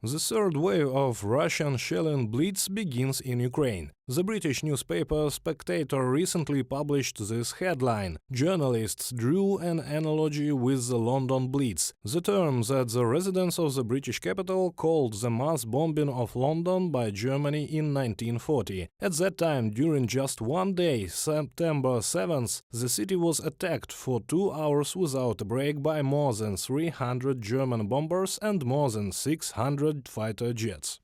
The third wave of Russian shelling blitz begins in Ukraine. The British newspaper Spectator recently published this headline. Journalists drew an analogy with the London Blitz, the term that the residents of the British capital called the mass bombing of London by Germany in 1940. At that time, during just one day, September 7th, the city was attacked for 2 hours without a break by more than 300 German bombers and more than 600 fighter jets.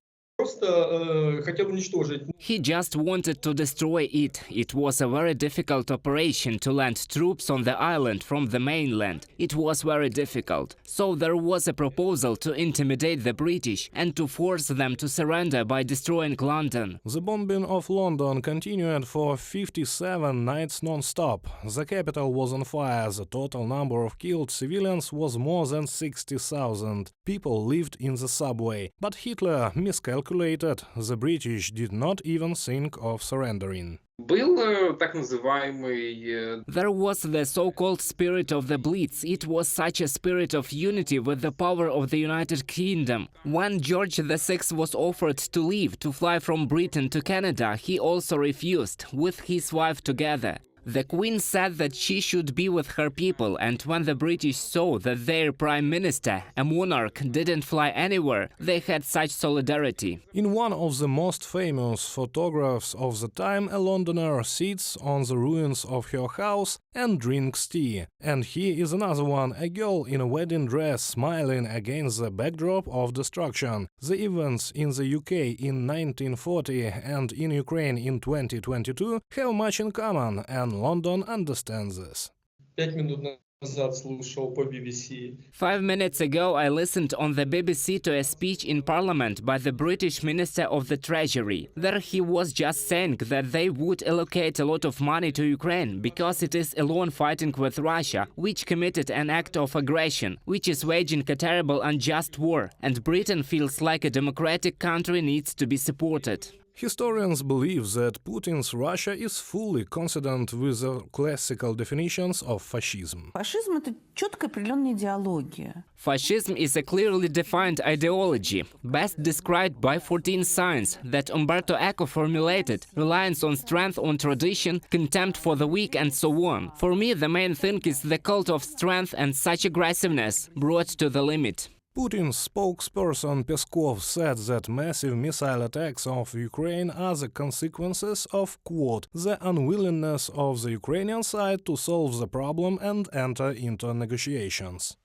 He just wanted to destroy it. It was a very difficult operation to land troops on the island from the mainland. It was very difficult. So there was a proposal to intimidate the British and to force them to surrender by destroying London. The bombing of London continued for 57 nights non-stop. The capital was on fire. The total number of killed civilians was more than 60,000. People lived in the subway. But Hitler miscalculated. The British did not even think of surrendering. There was the so-called spirit of the Blitz. It was such a spirit of unity with the power of the United Kingdom. When George VI was offered to leave to fly from Britain to Canada, he also refused, with his wife together. The Queen said that she should be with her people, and when the British saw that their Prime Minister, a monarch, didn't fly anywhere, they had such solidarity. In one of the most famous photographs of the time, a Londoner sits on the ruins of her house and drinks tea. And here is another one, a girl in a wedding dress smiling against the backdrop of destruction. The events in the UK in 1940 and in Ukraine in 2022 have much in common, and London understands this. 5 minutes ago, I listened on the BBC to a speech in Parliament by the British Minister of the Treasury. There he was just saying that they would allocate a lot of money to Ukraine because it is alone fighting with Russia, which committed an act of aggression, which is waging a terrible unjust war, and Britain feels like a democratic country needs to be supported. Historians believe that Putin's Russia is fully consonant with the classical definitions of fascism. Fascism is a clearly defined ideology, best described by 14 signs that Umberto Eco formulated: reliance on strength, on tradition, contempt for the weak, and so on. For me, the main thing is the cult of strength and such aggressiveness brought to the limit. Putin's spokesperson Peskov said that massive missile attacks of Ukraine are the consequences of, quote, the unwillingness of the Ukrainian side to solve the problem and enter into negotiations.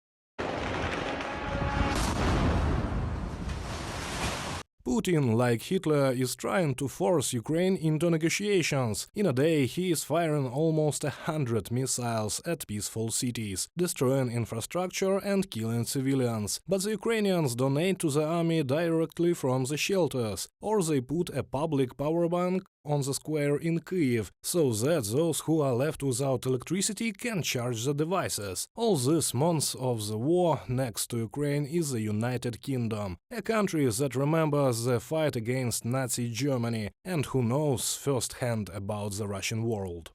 Putin, like Hitler, is trying to force Ukraine into negotiations. In a day, he is firing almost 100 missiles at peaceful cities, destroying infrastructure and killing civilians. But the Ukrainians donate to the army directly from the shelters, or they put a public power bank on the square in Kyiv, so that those who are left without electricity can charge the devices. All these months of the war, next to Ukraine, is the United Kingdom, a country that remembers the fight against Nazi Germany and who knows firsthand about the Russian world.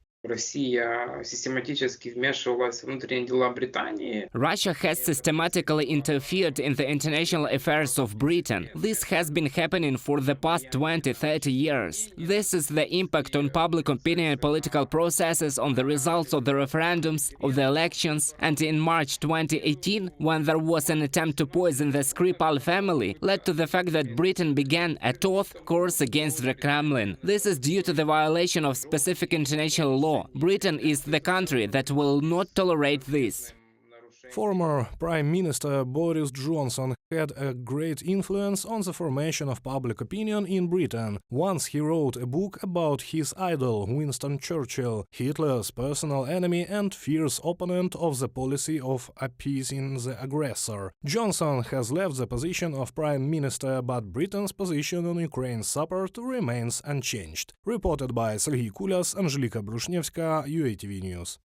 Russia has systematically interfered in the international affairs of Britain. This has been happening for the past 20-30 years. This is the impact on public opinion and political processes, on the results of the referendums, of the elections, and in March 2018, when there was an attempt to poison the Skripal family, led to the fact that Britain began a tough course against the Kremlin. This is due to the violation of specific international law. Britain is the country that will not tolerate this. Former Prime Minister Boris Johnson had a great influence on the formation of public opinion in Britain. Once he wrote a book about his idol, Winston Churchill, Hitler's personal enemy and fierce opponent of the policy of appeasing the aggressor. Johnson has left the position of Prime Minister, but Britain's position on Ukraine's support remains unchanged. Reported by Sergei Kulyas, Angelika Brushnevska, UATV News.